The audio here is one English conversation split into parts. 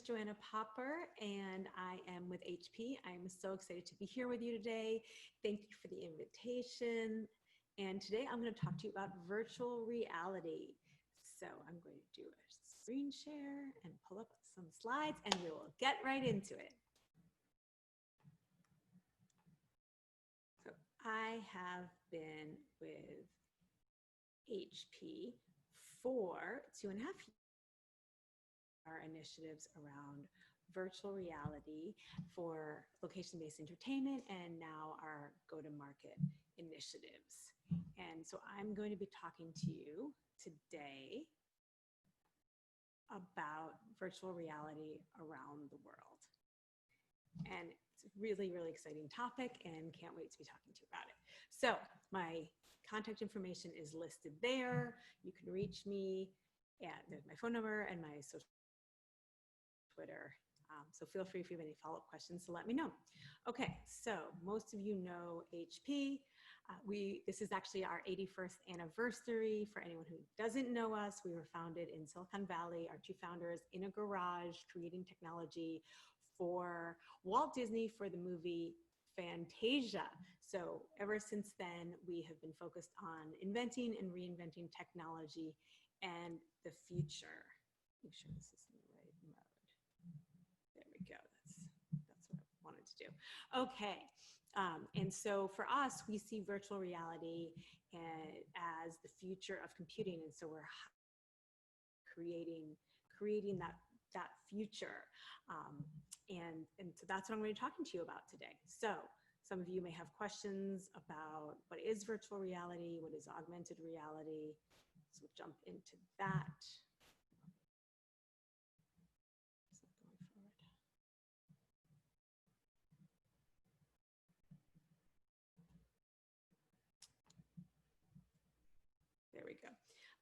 Joanna Popper, and I am with HP. I'm so excited to be here with you today. Thank you for the invitation. And today I'm going to talk to you about virtual reality. So I'm going to do a screen share and pull up some slides, and we will get right into it. So I have been with HP for 2.5 years. Our initiatives around virtual reality for location-based entertainment and now our go-to-market initiatives. And so I'm going to be talking to you today about virtual reality around the world. And it's a really, really exciting topic and can't wait to be talking to you about it. So my contact information is listed there. You can reach me at my phone number and my social Twitter. So feel free if you have any follow-up questions to let me know. Okay, so most of you know HP. This is actually our 81st anniversary. For anyone who doesn't know us, we were founded in Silicon Valley, our two founders in a garage creating technology for Walt Disney for the movie Fantasia. So ever since then, we have been focused on inventing and reinventing technology and the future. Make sure this is in the right mode. There we go. That's what I wanted to do. Okay. And so for us, we see virtual reality as the future of computing. And so we're creating that future. And so that's what I'm going to be talking to you about today. So some of you may have questions about what is virtual reality, what is augmented reality. So we'll jump into that. There we go.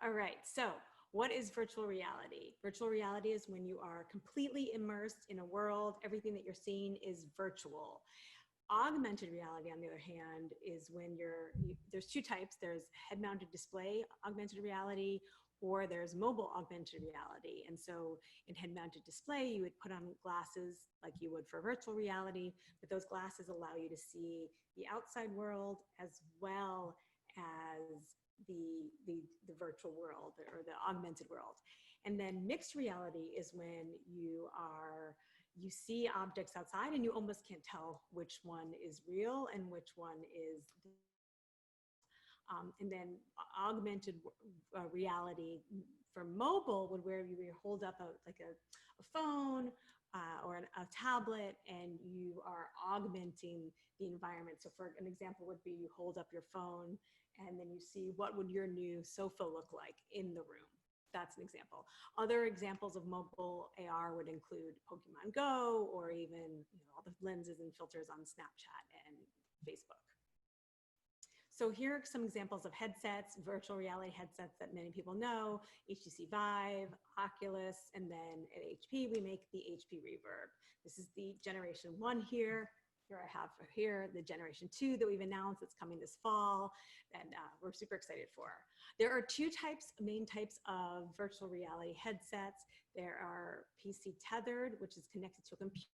All right, so what is virtual reality? Virtual reality is when you are completely immersed in a world, everything that you're seeing is virtual. Augmented reality, on the other hand, is when there's two types. There's head-mounted display augmented reality, or there's mobile augmented reality. And so in head-mounted display, you would put on glasses like you would for virtual reality, but those glasses allow you to see the outside world as well as the virtual world or the augmented world. And then mixed reality is when you see objects outside and you almost can't tell which one is real and which one is and then augmented reality for mobile would where you hold up a phone or a tablet and you are augmenting the environment. So for an example would be you hold up your phone and then you see what would your new sofa look like in the room. That's an example. Other examples of mobile AR would include Pokemon Go or even all the lenses and filters on Snapchat and Facebook. So here are some examples of headsets, virtual reality headsets that many people know, HTC Vive, Oculus, and then at HP, we make the HP Reverb. This is the generation 1 here. Here I have the generation 2 that we've announced that's coming this fall, and we're super excited for. There are two main types of virtual reality headsets. There are PC tethered, which is connected to a computer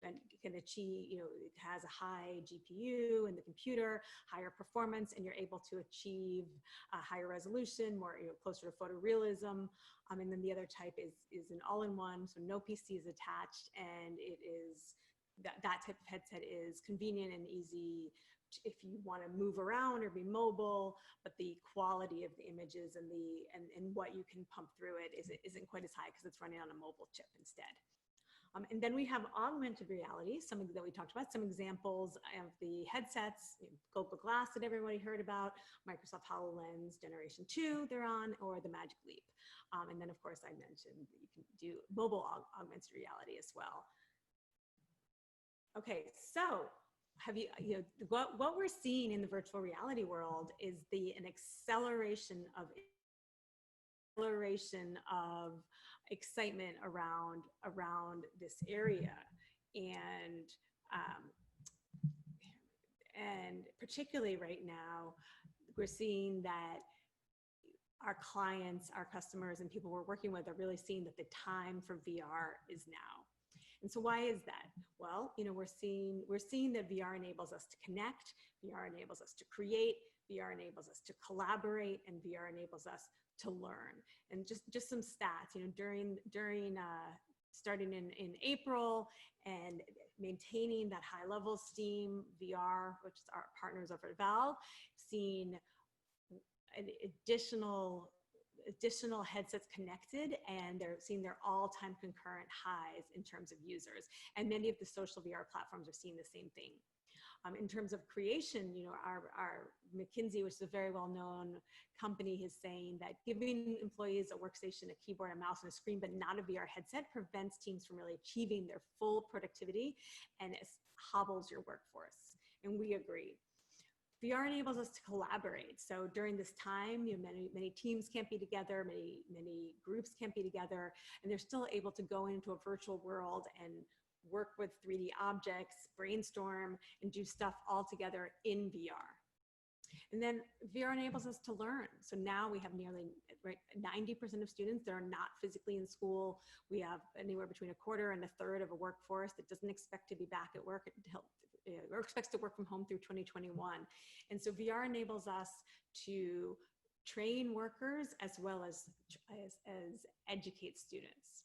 and can achieve, it has a high GPU in the computer, higher performance, and you're able to achieve a higher resolution, more closer to photorealism. And then the other type is an all-in-one, so no PC is attached, and it is that type of headset is convenient and easy if you want to move around or be mobile, but the quality of the images and what you can pump through it isn't quite as high because it's running on a mobile chip instead. And then we have augmented reality, something that we talked about, some examples of the headsets, Google Glass that everybody heard about, Microsoft HoloLens Generation 2 they're on, or the Magic Leap. And then of course I mentioned that you can do mobile augmented reality as well. Okay, so what we're seeing in the virtual reality world is an acceleration of excitement around this area, and particularly right now, we're seeing that our clients, our customers, and people we're working with are really seeing that the time for VR is now. And so why is that? Well, we're seeing that VR enables us to connect, VR enables us to create, VR enables us to collaborate, and VR enables us to learn. And just some stats, during starting in April and maintaining that high level Steam VR, which is our partners over at Valve, seeing an additional headsets connected, and they're seeing their all-time concurrent highs in terms of users. And many of the social VR platforms are seeing the same thing. In terms of creation, our McKinsey, which is a very well-known company, is saying that giving employees a workstation, a keyboard, a mouse, and a screen, but not a VR headset, prevents teams from really achieving their full productivity, and it hobbles your workforce. And we agree. VR enables us to collaborate. So during this time, many teams can't be together, many groups can't be together, and they're still able to go into a virtual world and work with 3D objects, brainstorm, and do stuff all together in VR. And then VR enables us to learn. So now we have nearly 90% of students that are not physically in school. We have anywhere between a quarter and a third of a workforce that doesn't expect to be back at work or expects to work from home through 2021. And so VR enables us to train workers as well as educate students.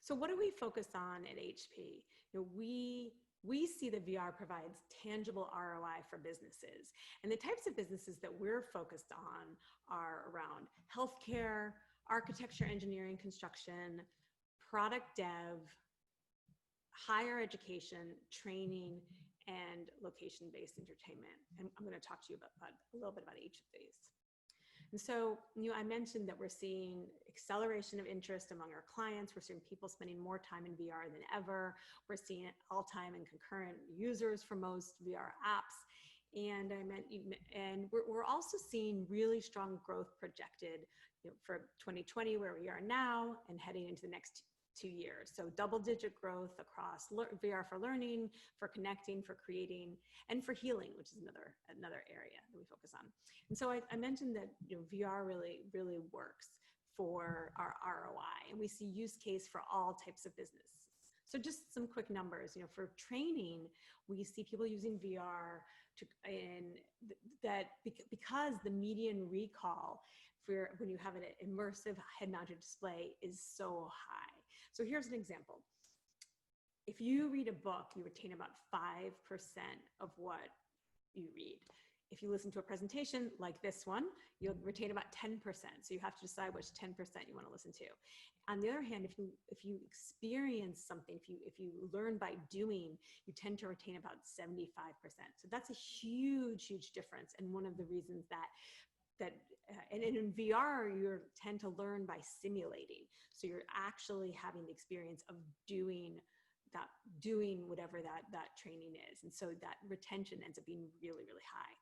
So what do we focus on at HP? We see that VR provides tangible ROI for businesses. And the types of businesses that we're focused on are around healthcare, architecture, engineering, construction, product dev, higher education, training, and location-based entertainment. And I'm going to talk to you about a little bit about each of these. And so, I mentioned that we're seeing acceleration of interest among our clients. We're seeing people spending more time in VR than ever. We're seeing all-time and concurrent users for most VR apps. And we're also seeing really strong growth projected for 2020, where we are now, and heading into the next 2 years. So double-digit growth across VR for learning, for connecting, for creating, and for healing, which is another area that we focus on. And so I mentioned that VR really works for our ROI, and we see use case for all types of business. So just some quick numbers. For training, we see people using VR because the median recall for when you have an immersive head-mounted display is so high. So here's an example. If you read a book, you retain about 5% of what you read. If you listen to a presentation like this one, you'll retain about 10%. So you have to decide which 10% you want to listen to. On the other hand, if you experience something, if you learn by doing, you tend to retain about 75%. So that's a huge difference. And one of the reasons and in VR, you tend to learn by simulating. So you're actually having the experience of doing whatever that training is. And so that retention ends up being really high.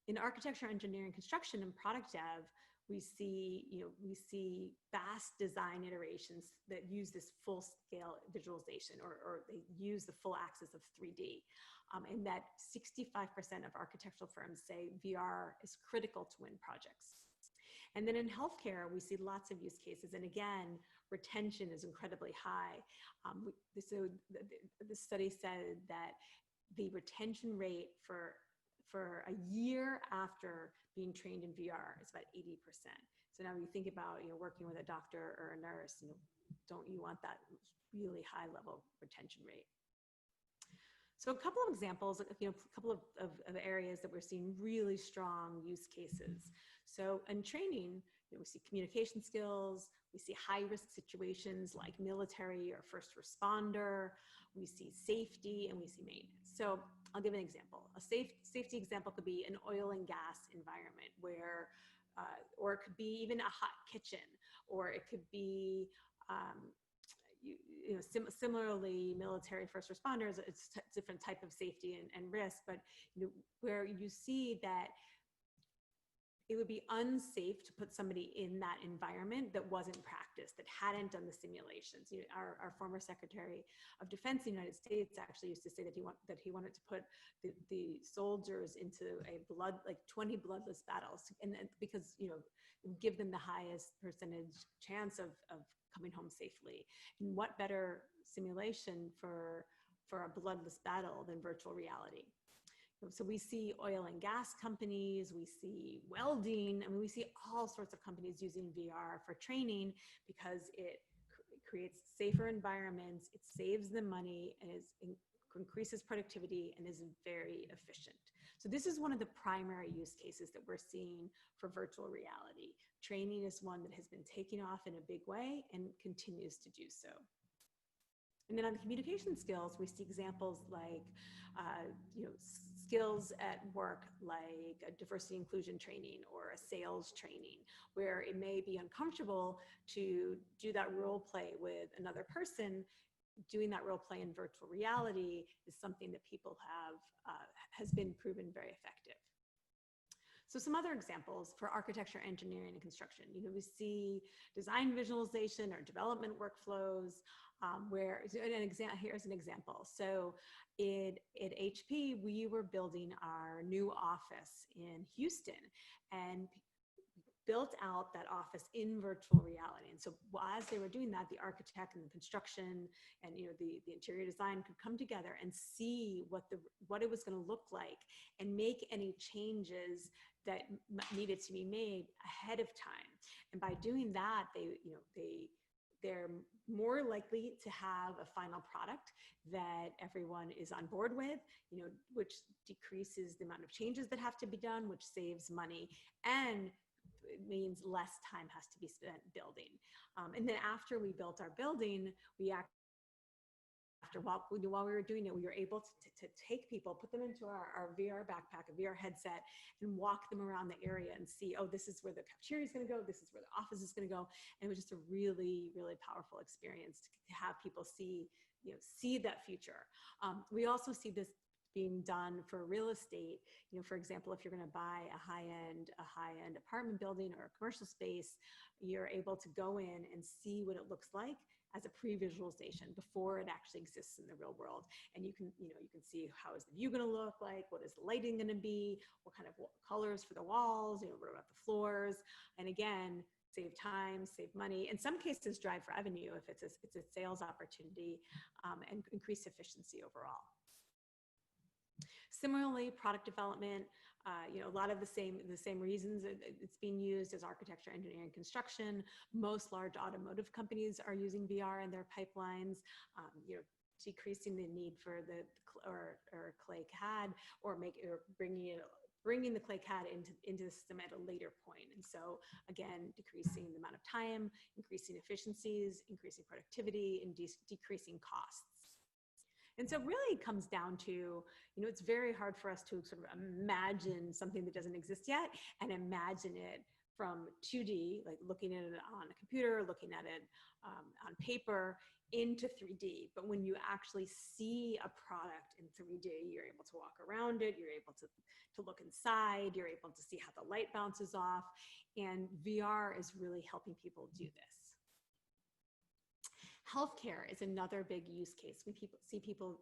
In architecture, engineering, construction, and product dev, we see fast design iterations that use this full scale visualization, or they use the full axis of 3D. And that 65% of architectural firms say VR is critical to win projects. And then in healthcare, we see lots of use cases. And again, retention is incredibly high. So the study said that the retention rate for a year after being trained in VR is about 80%. So now you think about working with a doctor or a nurse, don't you want that really high level retention rate? So a couple of examples, a couple of areas that we're seeing really strong use cases. So in training, we see communication skills, we see high-risk situations like military or first responder, we see safety, and we see maintenance. So I'll give an example. A safety example could be an oil and gas environment where, or it could be even a hot kitchen, or it could be, similarly, military first responders, it's a different type of safety and risk, but where you see that it would be unsafe to put somebody in that environment that wasn't practiced, that hadn't done the simulations. You know, our former Secretary of Defense in the United States actually used to say that he wanted to put the soldiers into a 20 bloodless battles, and because, you know, give them the highest percentage chance of coming home safely. And what better simulation for a bloodless battle than virtual reality? So we see oil and gas companies, we see welding, I mean, we see all sorts of companies using VR for training because it creates safer environments, it saves them money, and increases productivity and is very efficient. So this is one of the primary use cases that we're seeing for virtual reality. Training is one that has been taking off in a big way and continues to do so. And then on the communication skills, we see examples like, you know, skills at work, like a diversity inclusion training or a sales training, where it may be uncomfortable to do that role play with another person. Doing that role play in virtual reality is something that people has been proven very effective. So some other examples for architecture, engineering, and construction. You know, we see design visualization or development workflows, where here's an example. So at HP, we were building our new office in Houston and built out that office in virtual reality. And so as they were doing that, the architect and the construction and, you know, the interior design could come together and see what it was going to look like and make any changes that needed to be made ahead of time. And by doing that, they're more likely to have a final product that everyone is on board with, you know, which decreases the amount of changes that have to be done, which saves money, and it means less time has to be spent building. And then after we built our building, while we were doing it, we were able to take people, put them into our VR backpack, a VR headset, and walk them around the area and see, oh, this is where the cafeteria is going to go, this is where the office is going to go. And it was just a really, really powerful experience to have people see that future. We also see this being done for real estate. You know, for example, if you're going to buy a high-end apartment building or a commercial space, you're able to go in and see what it looks like as a pre-visualization before it actually exists in the real world. And you can see how is the view going to look like, what is the lighting going to be, what kind of colors for the walls, you know, what about the floors, and again, save time, save money. In some cases, drive revenue if it's a sales opportunity, and increase efficiency overall. Similarly, product development, you know, a lot of the same reasons it's being used as architecture, engineering, construction. Most large automotive companies are using VR in their pipelines, you know, decreasing the need for the clay CAD, or bringing the clay CAD into the system at a later point. And so again, decreasing the amount of time, increasing efficiencies, increasing productivity, and decreasing costs. And so really it comes down to, you know, it's very hard for us to sort of imagine something that doesn't exist yet and imagine it from 2D, like looking at it on a computer, looking at it on paper, into 3D. But when you actually see a product in 3D, you're able to walk around it, you're able to look inside, you're able to see how the light bounces off, and VR is really helping people do this. Healthcare is another big use case. We see people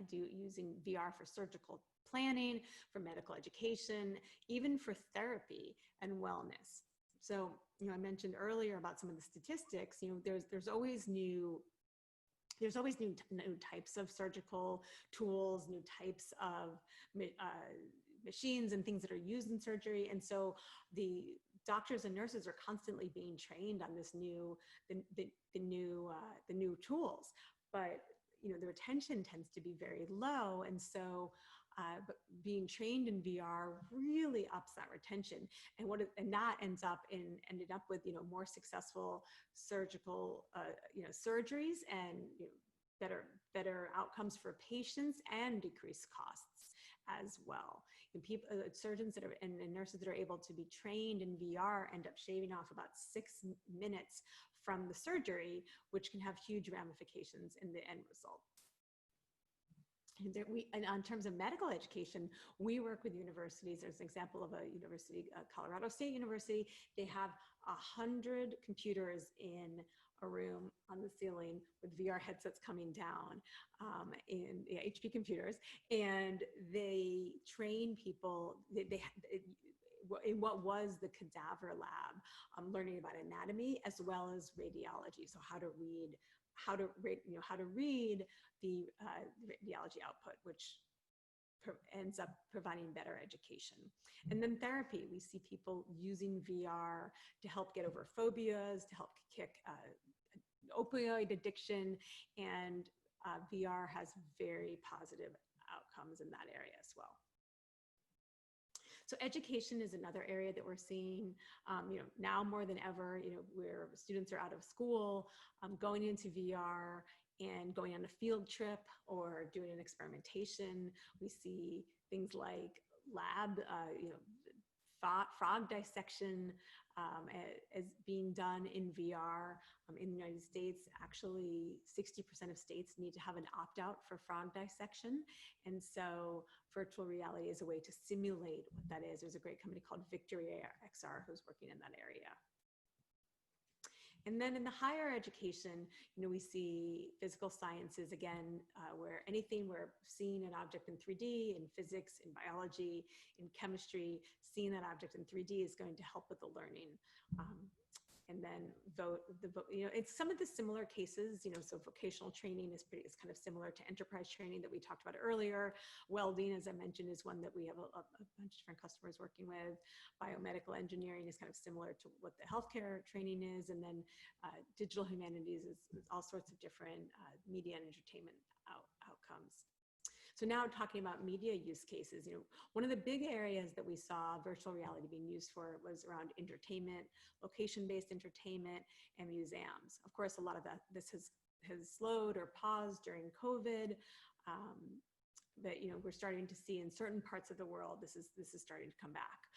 using VR for surgical planning, for medical education, even for therapy and wellness. So, you know, I mentioned earlier about some of the statistics. You know, there's always new types of surgical tools, new types of machines and things that are used in surgery, and so the doctors and nurses are constantly being trained on the new tools, but you know, the retention tends to be very low, and so but being trained in VR really ups that retention, and that ended up with, you know, more successful surgical surgeries, and, you know, better outcomes for patients and decreased costs as well. And surgeons and nurses that are able to be trained in VR end up shaving off about 6 minutes from the surgery, which can have huge ramifications in the end result. And on terms of medical education, we work with universities. There's an example of a university, Colorado State University. They have 100 computers in a room on the ceiling with VR headsets coming down in HP computers, and they train people. In what was the cadaver lab, learning about anatomy as well as radiology. So how to read the radiology output, which ends up providing better education. And then therapy, we see people using VR to help get over phobias, to help kick opioid addiction, and VR has very positive outcomes in that area as well. So education is another area that we're seeing, now more than ever, where students are out of school, going into VR and going on a field trip or doing an experimentation. We see things like lab, frog dissection as being done in VR. In the United States, actually 60% of states need to have an opt-out for frog dissection. And so virtual reality is a way to simulate what that is. There's a great company called Victory XR who's working in that area. And then in the higher education, we see physical sciences again, where anything we're seeing an object in 3D, in physics, in biology, in chemistry, seeing that object in 3D is going to help with the learning. And then it's some of the similar cases, so vocational training is kind of similar to enterprise training that we talked about earlier. Welding, as I mentioned, is one that we have a bunch of different customers working with. Biomedical engineering is kind of similar to what the healthcare training is. And then digital humanities is all sorts of different media and entertainment outcomes. So now talking about media use cases, one of the big areas that we saw virtual reality being used for was around entertainment, location-based entertainment, and museums. Of course, a lot of this has slowed or paused during COVID, but we're starting to see in certain parts of the world this is starting to come back.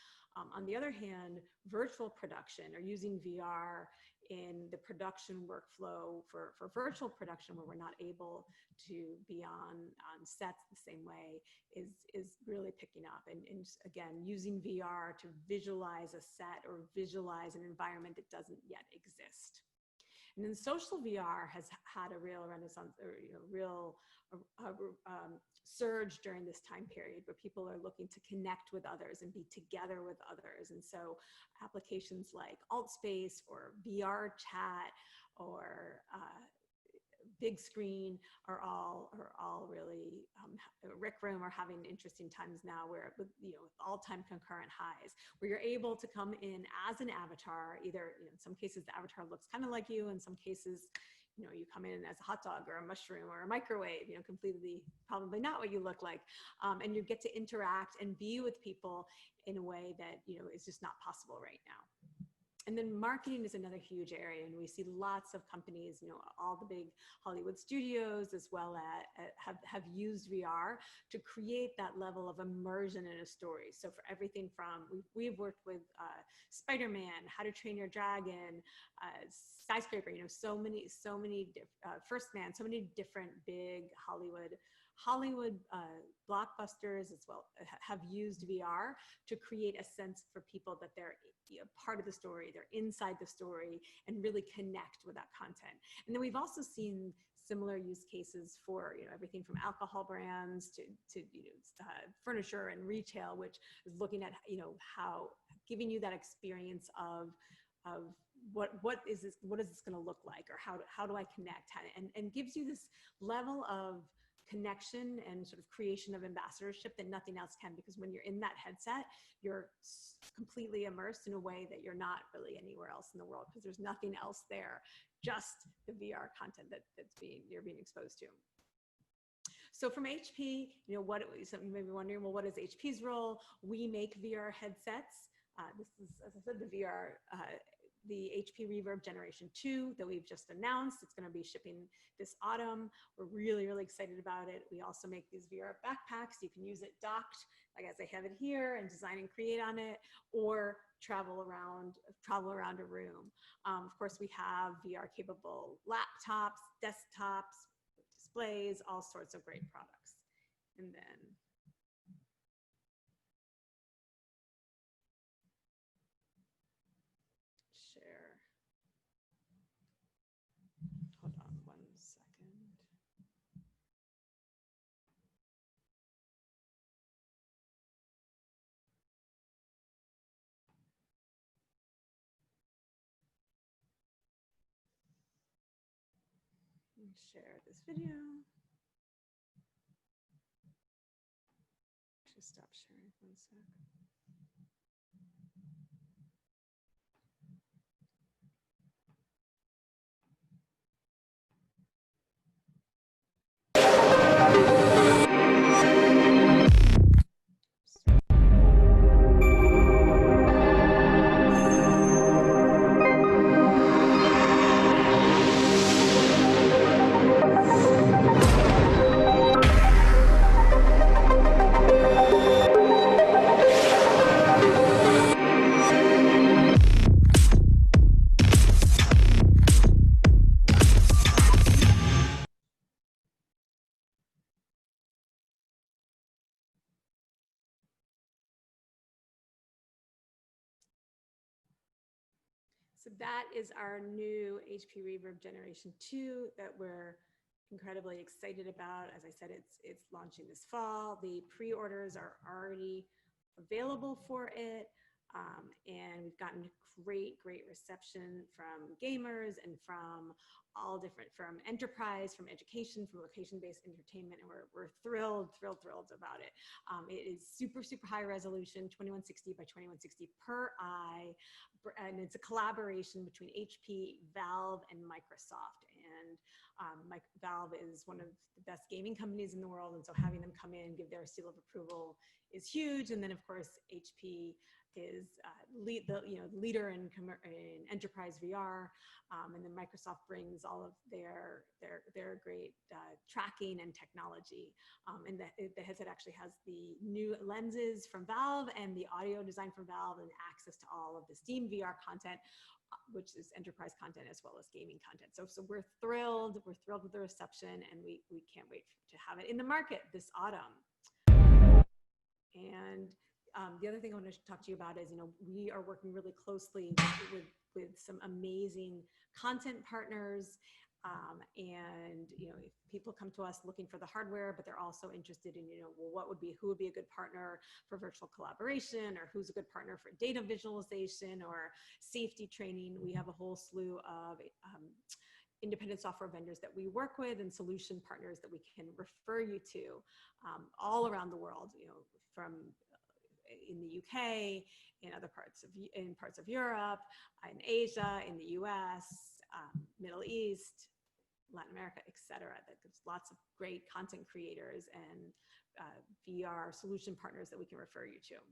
On the other hand, virtual production or using VR in the production workflow for virtual production where we're not able to be on sets the same way is really picking up. And again, using VR to visualize a set or visualize an environment that doesn't yet exist. And then social VR has had a real renaissance, or real surge during this time period where people are looking to connect with others and be together with others. And so applications like AltSpace or VR chat or big screen are all really, Rick Room are having interesting times now where, all-time concurrent highs, where you're able to come in as an avatar, either, in some cases the avatar looks kind of like you, in some cases, you come in as a hot dog or a mushroom or a microwave, completely probably not what you look like. And you get to interact and be with people in a way that, is just not possible right now. And then marketing is another huge area, and we see lots of companies, all the big Hollywood studios as well have used VR to create that level of immersion in a story. So for everything from, we've worked with Spider-Man, How to Train Your Dragon, Skyscraper, so many First Man, so many different big Hollywood blockbusters as well have used VR to create a sense for people that they're part of the story, they're inside the story, and really connect with that content. And then we've also seen similar use cases for everything from alcohol brands to furniture and retail, which is looking at how giving you that experience of what is this going to look like, or how do I connect, and gives you this level of connection and sort of creation of ambassadorship that nothing else can, because when you're in that headset, you're completely immersed in a way that you're not really anywhere else in the world, because there's nothing else there, just the VR content you're being exposed to. So from HP, some you may be wondering, well, what is HP's role? We make VR headsets. This is, as I said, the HP Reverb Generation 2 that we've just announced. It's going to be shipping this autumn. We're really, really excited about it. We also make these VR backpacks. You can use it docked, like as I have it here, and design and create on it, or travel around a room. Of course, we have VR capable laptops, desktops, displays, all sorts of great products. and then share. Hold on 1 second. Share this video. Just stop sharing 1 sec. So that is our new HP Reverb Generation 2 that we're incredibly excited about. As I said, it's launching this fall. The pre-orders are already available for it. And we've gotten great reception from gamers and from all different, from enterprise, from education, from location-based entertainment, and we're thrilled about it. It is super high resolution, 2160 by 2160 per eye, and it's a collaboration between HP, Valve, and Microsoft. And Valve is one of the best gaming companies in the world, and so having them come in, give their seal of approval is huge. And then of course HP is the leader in enterprise VR, and then Microsoft brings all of their great tracking and technology. And the headset actually has the new lenses from Valve and the audio design from Valve and access to all of the Steam VR content, which is enterprise content as well as gaming content. So we're thrilled with the reception, and we can't wait to have it in the market this autumn. And the other thing I want to talk to you about is, we are working really closely with some amazing content partners. And if people come to us looking for the hardware, but they're also interested in, well, who would be a good partner for virtual collaboration, or who's a good partner for data visualization or safety training, we have a whole slew of independent software vendors that we work with and solution partners that we can refer you to all around the world, from in the UK, in parts of Europe, in Asia, in the US, Middle East, Latin America, etc. There's lots of great content creators and VR solution partners that we can refer you to.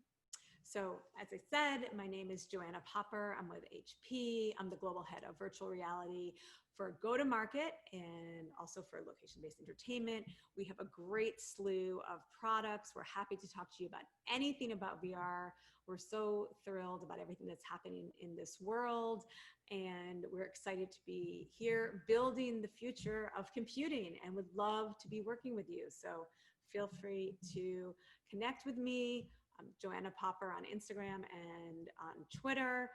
So as I said, my name is Joanna Popper. I'm with HP. I'm the global head of virtual reality for go-to-market and also for location-based entertainment. We have a great slew of products. We're happy to talk to you about anything about VR. We're so thrilled about everything that's happening in this world. And we're excited to be here building the future of computing, and would love to be working with you. So feel free to connect with me. Joanna Popper on Instagram and on Twitter.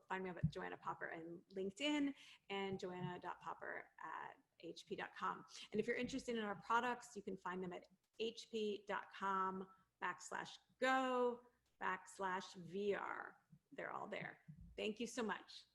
Find me up at Joanna Popper and LinkedIn, and joanna.popper@hp.com. And if you're interested in our products, you can find them at hp.com/go/VR. They're all there. Thank you so much.